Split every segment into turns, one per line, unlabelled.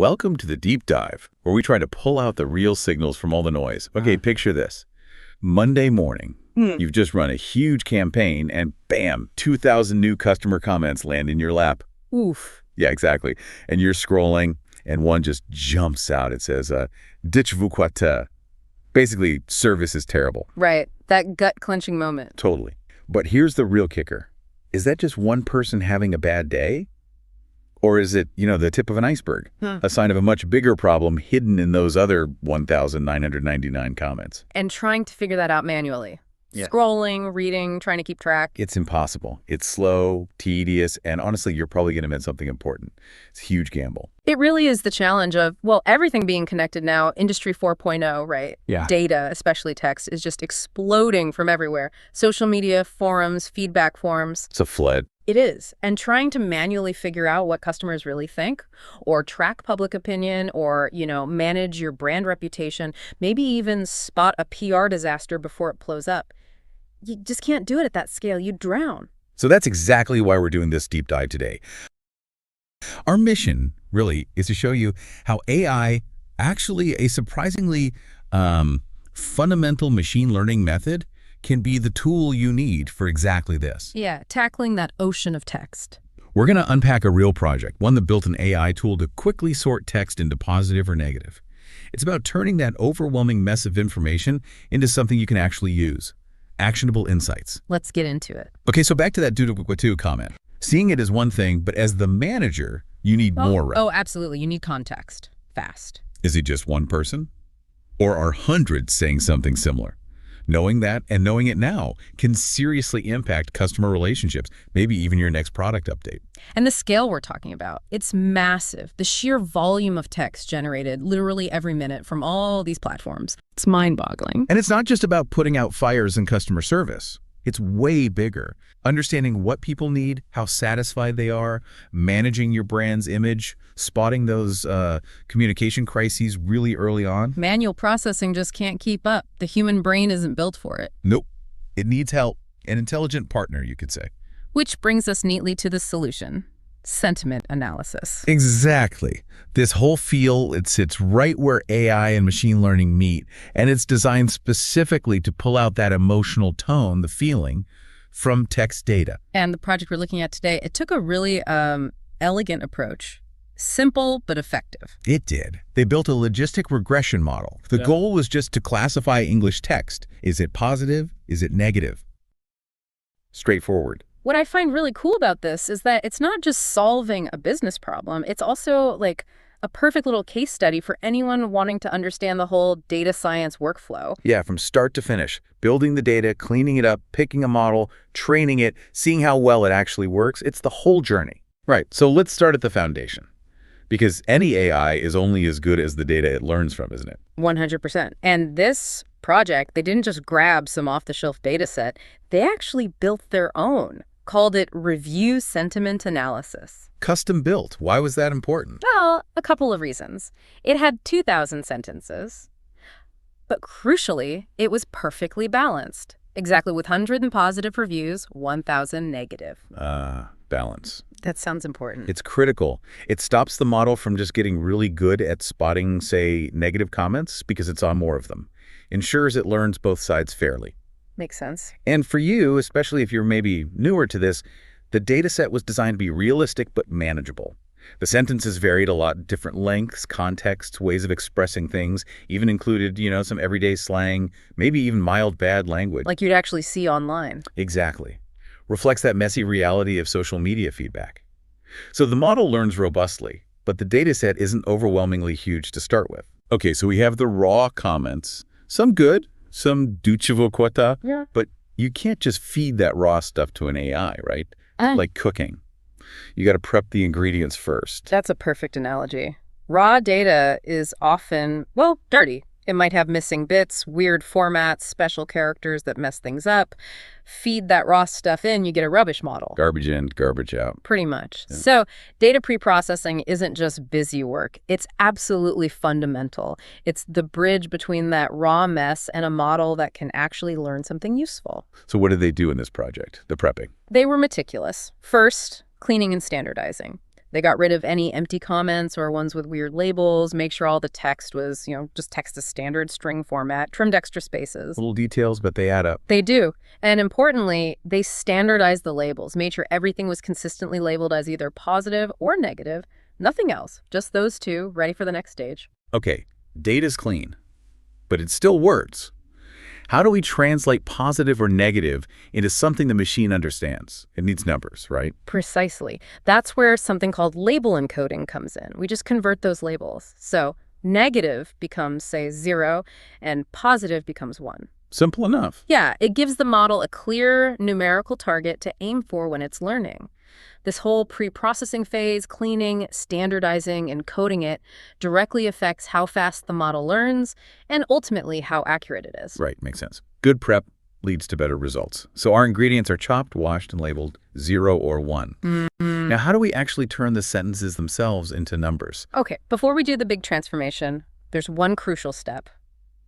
Welcome to the deep dive, where we try to pull out the real signals from all the noise. Okay, picture this. Monday morning, you've just run a huge campaign and bam, 2,000 new customer comments land in your lap.
Oof.
Yeah, exactly. And you're scrolling and one just jumps out. It says, dites-vous quoi? Basically, service is terrible.
Right. That gut-clenching moment.
Totally. But here's the real kicker. Is that just one person having a bad day? Or is it, the tip of an iceberg, a sign of a much bigger problem hidden in those other 1,999 comments?
And trying to figure that out manually.
Yeah.
Scrolling, reading, trying to keep track.
It's impossible. It's slow, tedious, and honestly, you're probably going to miss something important. It's a huge gamble.
It really is the challenge of, everything being connected now, Industry 4.0, right?
Yeah.
Data, especially text, is just exploding from everywhere. Social media, forums, feedback forms.
It's a flood.
It is. And trying to manually figure out what customers really think, or track public opinion, or, manage your brand reputation, maybe even spot a PR disaster before it blows up. You just can't do it at that scale. You drown.
So that's exactly why we're doing this deep dive today. Our mission, really, is to show you how AI, actually a surprisingly fundamental machine learning method, can be the tool you need for exactly this.
Yeah, tackling that ocean of text.
We're going to unpack a real project, one that built an AI tool to quickly sort text into positive or negative. It's about turning that overwhelming mess of information into something you can actually use. Actionable insights.
Let's get into it.
Okay, so back to that dites-vous comment. Seeing it as one thing, but as the manager, you need more, right?
Oh, absolutely. You need context. Fast.
Is it just one person? Or are hundreds saying something similar? Knowing that and knowing it now can seriously impact customer relationships, maybe even your next product update.
And the scale we're talking about, it's massive. The sheer volume of text generated literally every minute from all these platforms. It's mind-boggling.
And it's not just about putting out fires in customer service. It's way bigger. Understanding what people need, how satisfied they are, managing your brand's image, spotting those communication crises really early on.
Manual processing just can't keep up. The human brain isn't built for it.
Nope. It needs help. An intelligent partner, you could say.
Which brings us neatly to the solution. Sentiment analysis.
Exactly. This whole field, it sits right where AI and machine learning meet, and it's designed specifically to pull out that emotional tone, the feeling, from text data.
And the project we're looking at today, it took a really elegant approach. Simple, but effective.
It did. They built a logistic regression model. The goal was just to classify English text. Is it positive? Is it negative? Straightforward.
What I find really cool about this is that it's not just solving a business problem. It's also like a perfect little case study for anyone wanting to understand the whole data science workflow.
Yeah, from start to finish. Building the data, cleaning it up, picking a model, training it, seeing how well it actually works. It's the whole journey. Right, so let's start at the foundation. Because any AI is only as good as the data it learns from, isn't it?
100%. And this project, they didn't just grab some off-the-shelf data set. They actually built their own. Called it Review Sentiment Analysis.
Custom built. Why was that important?
Well, a couple of reasons. It had 2,000 sentences, but crucially, it was perfectly balanced. Exactly, with 100 positive reviews, 1,000 negative.
Balance.
That sounds important.
It's critical. It stops the model from just getting really good at spotting, say, negative comments because it's on more of them. Ensures it learns both sides fairly.
Makes sense.
And for you, especially if you're maybe newer to this, the data set was designed to be realistic but manageable. The sentences varied a lot, different lengths, contexts, ways of expressing things, even included, some everyday slang, maybe even mild bad language.
Like you'd actually see online.
Exactly. Reflects that messy reality of social media feedback. So the model learns robustly, but the data set isn't overwhelmingly huge to start with. Okay, so we have the raw comments, some good, some dites-vous quoi, but you can't just feed that raw stuff to an AI, right? Like cooking. You got to prep the ingredients first.
That's a perfect analogy. Raw data is often, dirty. It might have missing bits, weird formats, special characters that mess things up. Feed that raw stuff in, you get a rubbish model.
Garbage in, garbage out.
Pretty much.
Yeah.
So data preprocessing isn't just busy work. It's absolutely fundamental. It's the bridge between that raw mess and a model that can actually learn something useful.
So what did they do in this project, the prepping?
They were meticulous. First, cleaning and standardizing. They got rid of any empty comments or ones with weird labels, make sure all the text was, just text as standard string format, trimmed extra spaces.
Little details, but they add up.
They do. And importantly, they standardized the labels, made sure everything was consistently labeled as either positive or negative. Nothing else, just those two, ready for the next stage.
Okay, data's clean, but it's still words. How do we translate positive or negative into something the machine understands? It needs numbers, right?
Precisely. That's where something called label encoding comes in. We just convert those labels. So negative becomes, say, 0, and positive becomes 1.
Simple enough.
Yeah, it gives the model a clear numerical target to aim for when it's learning. This whole pre-processing phase, cleaning, standardizing, and coding it directly affects how fast the model learns and ultimately how accurate it is.
Right, makes sense. Good prep leads to better results. So our ingredients are chopped, washed, and labeled 0 or 1. Now, how do we actually turn the sentences themselves into numbers?
Okay, before we do the big transformation, there's one crucial step: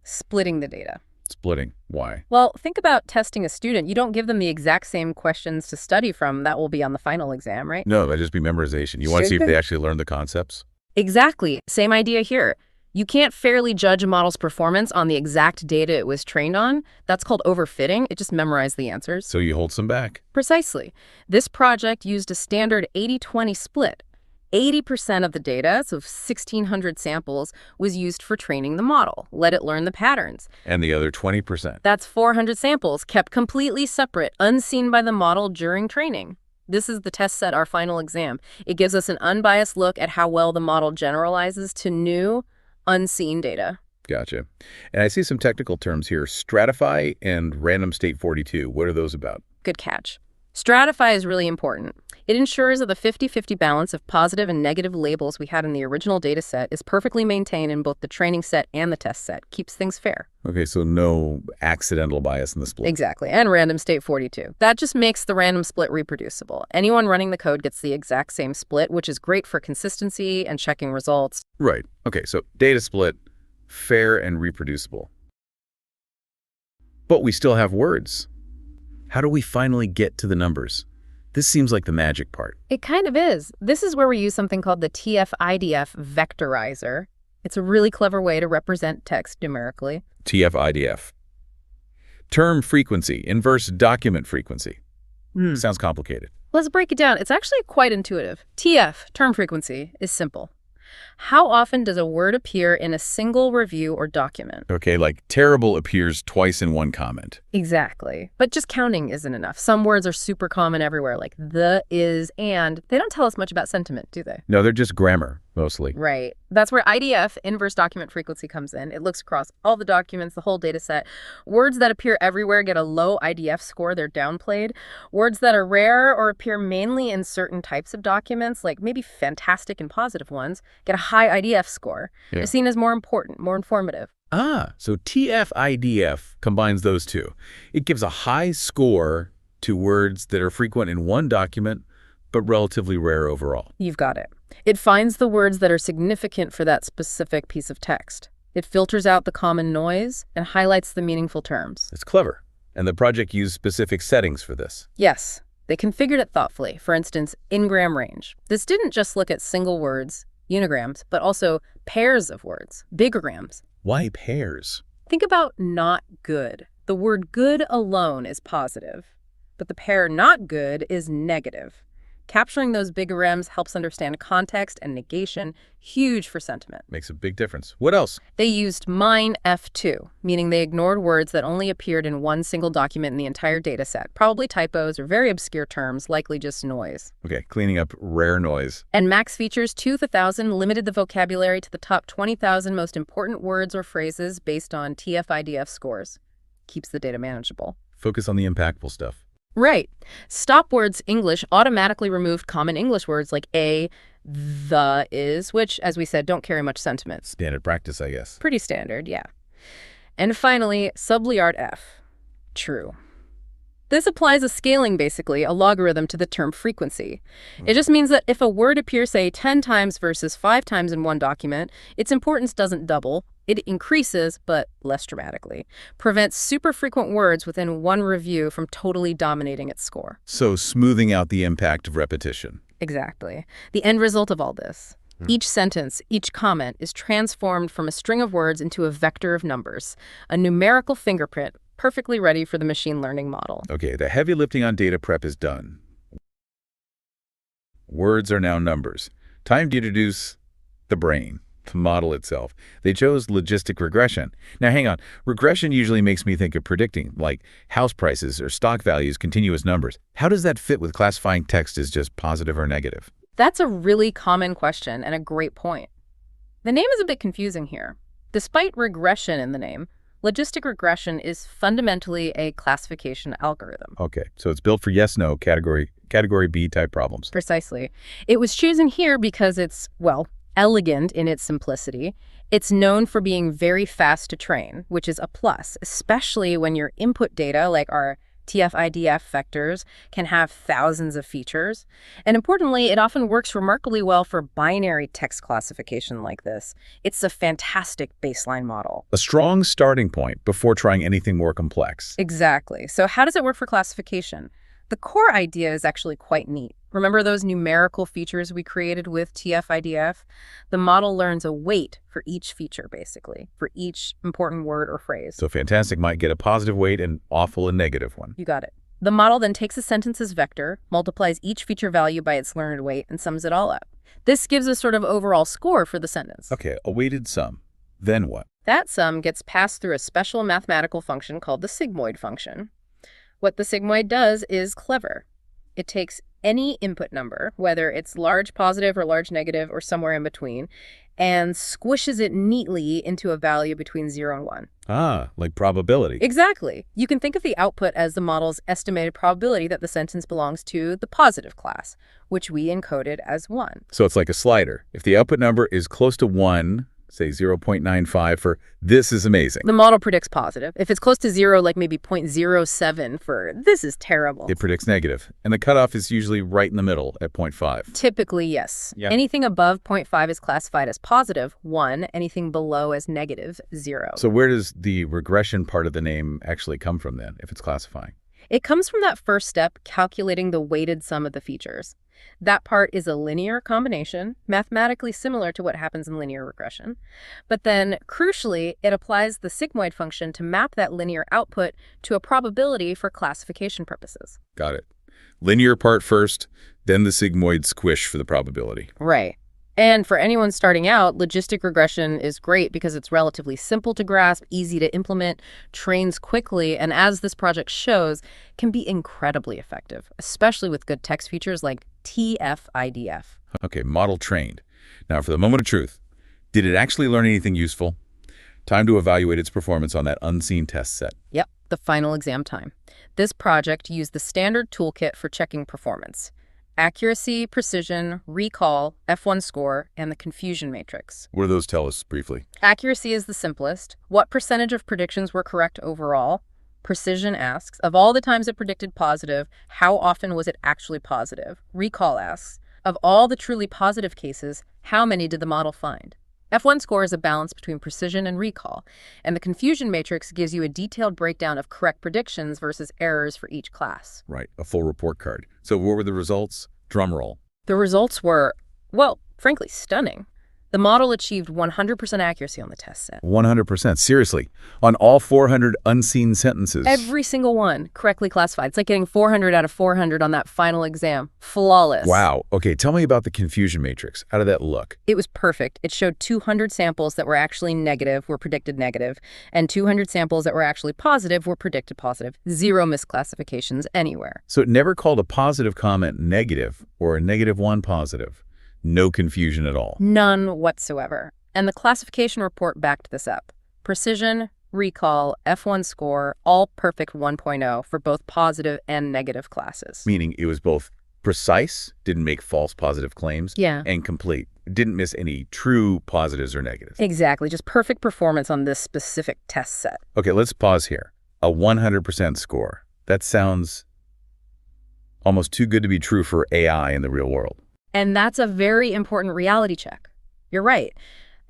splitting the data.
Splitting. Why?
Well, think about testing a student. You don't give them the exact same questions to study from that will be on the final exam, right?
No, that'd just be memorization. You want to see if they actually learn the concepts?
Exactly. Same idea here. You can't fairly judge a model's performance on the exact data it was trained on. That's called overfitting. It just memorized the answers.
So you hold some back.
Precisely. This project used a standard 80-20 split. 80% of the data, so 1,600 samples, was used for training the model. Let it learn the patterns.
And the other 20%?
That's 400 samples, kept completely separate, unseen by the model during training. This is the test set, our final exam. It gives us an unbiased look at how well the model generalizes to new, unseen data.
Gotcha. And I see some technical terms here: stratify and random state 42. What are those about?
Good catch. Stratify is really important. It ensures that the 50-50 balance of positive and negative labels we had in the original data set is perfectly maintained in both the training set and the test set. Keeps things fair.
Okay, so no accidental bias in the split.
Exactly, and random state 42. That just makes the random split reproducible. Anyone running the code gets the exact same split, which is great for consistency and checking results.
Right. Okay, so data split, fair and reproducible. But we still have words. How do we finally get to the numbers? This seems like the magic part.
It kind of is. This is where we use something called the TF-IDF vectorizer. It's a really clever way to represent text numerically.
TF-IDF. Term frequency, inverse document frequency. Sounds complicated.
Let's break it down. It's actually quite intuitive. TF, term frequency, is simple. How often does a word appear in a single review or document?
Okay, like terrible appears twice in one comment.
Exactly. But just counting isn't enough. Some words are super common everywhere, like the, is, and. They don't tell us much about sentiment, do they?
No, they're just grammar, mostly.
Right. That's where IDF, inverse document frequency, comes in. It looks across all the documents, the whole data set. Words that appear everywhere get a low IDF score. They're downplayed. Words that are rare or appear mainly in certain types of documents, like maybe fantastic and positive ones, get a high IDF score.
Yeah.
They're seen as more important, more informative.
So TF-IDF combines those two. It gives a high score to words that are frequent in one document, but relatively rare overall.
You've got it. It finds the words that are significant for that specific piece of text. It filters out the common noise and highlights the meaningful terms.
It's clever. And the project used specific settings for this.
Yes, they configured it thoughtfully. For instance, in-gram range. This didn't just look at single words, unigrams, but also pairs of words, bigograms.
Why pairs?
Think about not good. The word good alone is positive, but the pair not good is negative. Capturing those bigograms helps understand context and negation, huge for sentiment.
Makes a big difference. What else?
They used mine F2, meaning they ignored words that only appeared in one single document in the entire data set, probably typos or very obscure terms, likely just noise.
Okay, cleaning up rare noise.
And max features 2,000 limited the vocabulary to the top 20,000 most important words or phrases based on TF-IDF scores. Keeps the data manageable.
Focus on the impactful stuff.
Right. Stop words English automatically removed common English words like a, the, is, which, as we said, don't carry much sentiment.
Standard practice, I guess.
Pretty standard, yeah. And finally, subliard F. True. This applies a scaling, basically, a logarithm to the term frequency. It just means that if a word appears, say, 10 times versus 5 times in one document, its importance doesn't double. It increases, but less dramatically. Prevents super frequent words within one review from totally dominating its score.
So smoothing out the impact of repetition.
Exactly. The end result of all this. Each sentence, each comment is transformed from a string of words into a vector of numbers, a numerical fingerprint perfectly ready for the machine learning model.
Okay, the heavy lifting on data prep is done. Words are now numbers. Time to introduce the brain, the model itself. They chose logistic regression. Now, hang on. Regression usually makes me think of predicting, like house prices or stock values, continuous numbers. How does that fit with classifying text as just positive or negative?
That's a really common question and a great point. The name is a bit confusing here. Despite regression in the name, logistic regression is fundamentally a classification algorithm.
Okay, so it's built for yes-no category B type problems.
Precisely. It was chosen here because it's, well, elegant in its simplicity. It's known for being very fast to train, which is a plus, especially when your input data, like our TF-IDF vectors, can have thousands of features. And importantly, it often works remarkably well for binary text classification like this. It's a fantastic baseline model.
A strong starting point before trying anything more complex.
Exactly. So how does it work for classification? The core idea is actually quite neat. Remember those numerical features we created with TF-IDF? The model learns a weight for each feature, basically, for each important word or phrase.
So fantastic might get a positive weight and awful a negative one.
You got it. The model then takes a sentence's vector, multiplies each feature value by its learned weight, and sums it all up. This gives a sort of overall score for the sentence.
Okay, a weighted sum. Then what?
That sum gets passed through a special mathematical function called the sigmoid function. What the sigmoid does is clever. It takes any input number, whether it's large positive or large negative or somewhere in between, and squishes it neatly into a value between 0 and 1.
Ah, like probability.
Exactly. You can think of the output as the model's estimated probability that the sentence belongs to the positive class, which we encoded as 1.
So it's like a slider. If the output number is close to 1, say 0.95 for this is amazing,
The model predicts positive. If it's close to 0, like maybe 0.07 for this is terrible.
it predicts negative. And the cutoff is usually right in the middle at 0.5.
Typically, yes.
Yeah.
Anything above 0.5 is classified as positive, 1. Anything below as negative, 0.
So where does the regression part of the name actually come from then, if it's classifying?
It comes from that first step, calculating the weighted sum of the features. That part is a linear combination, mathematically similar to what happens in linear regression. But then, crucially, it applies the sigmoid function to map that linear output to a probability for classification purposes.
Got it. Linear part first, then the sigmoid squish for the probability.
Right. And for anyone starting out, logistic regression is great because it's relatively simple to grasp, easy to implement, trains quickly, and as this project shows, can be incredibly effective, especially with good text features like TF-IDF.
Okay, model trained. Now for the moment of truth. Did it actually learn anything useful? Time to evaluate its performance on that unseen test set.
Yep, the final exam time. This project used the standard toolkit for checking performance. Accuracy, precision, recall, F1 score, and the confusion matrix.
What do those tell us briefly?
Accuracy is the simplest. What percentage of predictions were correct overall? Precision asks, of all the times it predicted positive, how often was it actually positive? Recall asks, of all the truly positive cases, how many did the model find? F1 score is a balance between precision and recall, and the confusion matrix gives you a detailed breakdown of correct predictions versus errors for each class.
Right, a full report card. So what were the results? Drum roll.
The results were, well, frankly, stunning. The model achieved 100% accuracy on the test set.
100%. Seriously. On all 400 unseen sentences.
Every single one correctly classified. It's like getting 400 out of 400 on that final exam. Flawless.
Wow. Okay, tell me about the confusion matrix. How did that look?
It was perfect. It showed 200 samples that were actually negative were predicted negative, and 200 samples that were actually positive were predicted positive. 0 misclassifications anywhere.
So it never called a positive comment negative or a -1 positive. No confusion at all.
None whatsoever. And the classification report backed this up. Precision, recall, F1 score, all perfect 1.0 for both positive and negative classes.
Meaning it was both precise, didn't make false positive claims,
Yeah.
and complete. Didn't miss any true positives or negatives.
Exactly. Just perfect performance on this specific test set.
Okay, let's pause here. A 100% score. That sounds almost too good to be true for AI in the real world.
And that's a very important reality check. You're right.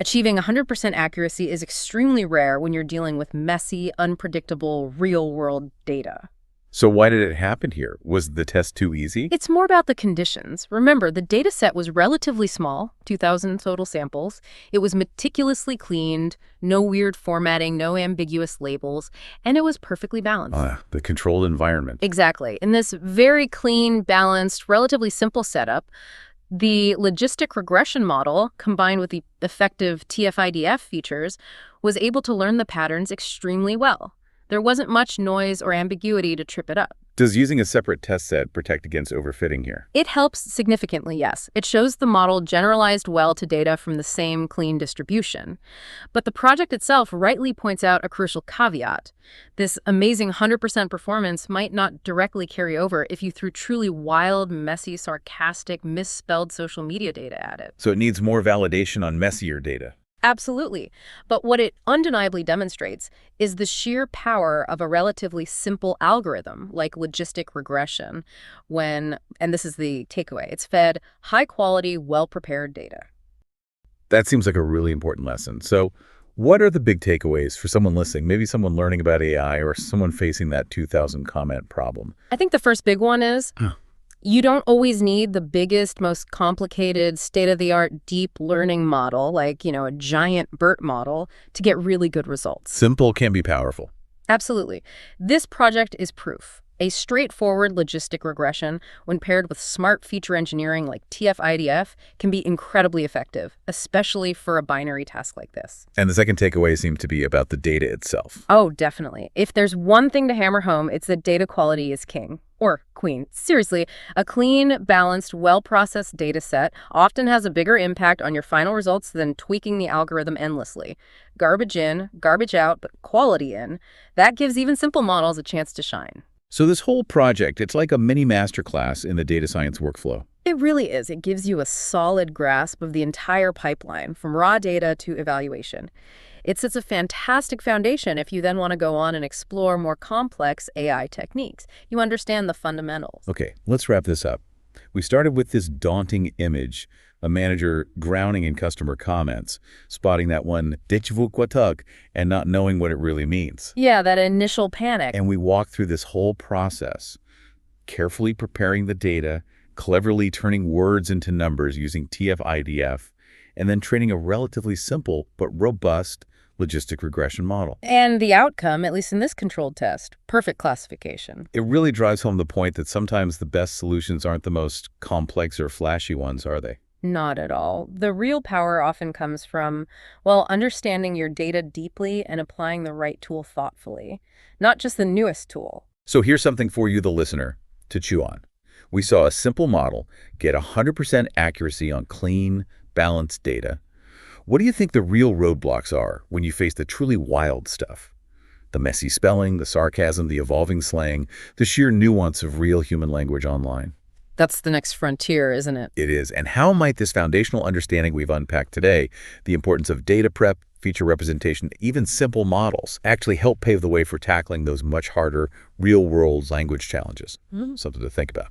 Achieving 100% accuracy is extremely rare when you're dealing with messy, unpredictable, real-world data.
So why did it happen here? Was the test too easy?
It's more about the conditions. Remember, the data set was relatively small, 2,000 total samples. It was meticulously cleaned, no weird formatting, no ambiguous labels, and it was perfectly balanced.
The controlled environment.
Exactly. In this very clean, balanced, relatively simple setup, the logistic regression model, combined with the effective TF-IDF features, was able to learn the patterns extremely well. There wasn't much noise or ambiguity to trip it up.
Does using a separate test set protect against overfitting here?
It helps significantly, yes. It shows the model generalized well to data from the same clean distribution. But the project itself rightly points out a crucial caveat. This amazing 100% performance might not directly carry over if you threw truly wild, messy, sarcastic, misspelled social media data at it.
So it needs more validation on messier data.
Absolutely. But what it undeniably demonstrates is the sheer power of a relatively simple algorithm like logistic regression when, and this is the takeaway, it's fed high-quality, well-prepared data.
That seems like a really important lesson. So what are the big takeaways for someone listening, maybe someone learning about AI or someone facing that 2,000 comment problem?
I think the first big one is you don't always need the biggest, most complicated, state-of-the-art deep learning model, like, a giant BERT model, to get really good results.
Simple can be powerful.
Absolutely. This project is proof. A straightforward logistic regression, when paired with smart feature engineering like TF-IDF, can be incredibly effective, especially for a binary task like this.
And the second takeaway seemed to be about the data itself.
Oh, definitely. If there's one thing to hammer home, it's that data quality is king. Or queen. Seriously, a clean, balanced, well-processed data set often has a bigger impact on your final results than tweaking the algorithm endlessly. Garbage in, garbage out, but quality in. That gives even simple models a chance to shine.
So this whole project, it's like a mini masterclass in the data science workflow.
It really is. It gives you a solid grasp of the entire pipeline, from raw data to evaluation. It sets a fantastic foundation if you then want to go on and explore more complex AI techniques. You understand the fundamentals.
Okay, let's wrap this up. We started with this daunting image, a manager drowning in customer comments, spotting that one "Dites-vous quoi tug" and not knowing what it really means.
Yeah, that initial panic.
And we walked through this whole process, carefully preparing the data, cleverly turning words into numbers using TF-IDF, and then training a relatively simple but robust logistic regression model.
And the outcome, at least in this controlled test, perfect classification.
It really drives home the point that sometimes the best solutions aren't the most complex or flashy ones, are they?
Not at all. The real power often comes from, well, understanding your data deeply and applying the right tool thoughtfully, not just the newest tool.
So here's something for you, the listener, to chew on. We saw a simple model get 100% accuracy on clean, balanced data. What do you think the real roadblocks are when you face the truly wild stuff? The messy spelling, the sarcasm, the evolving slang, the sheer nuance of real human language online.
That's the next frontier, isn't it?
It is. And how might this foundational understanding we've unpacked today, the importance of data prep, feature representation, even simple models, actually help pave the way for tackling those much harder, real-world language challenges? Something to think about.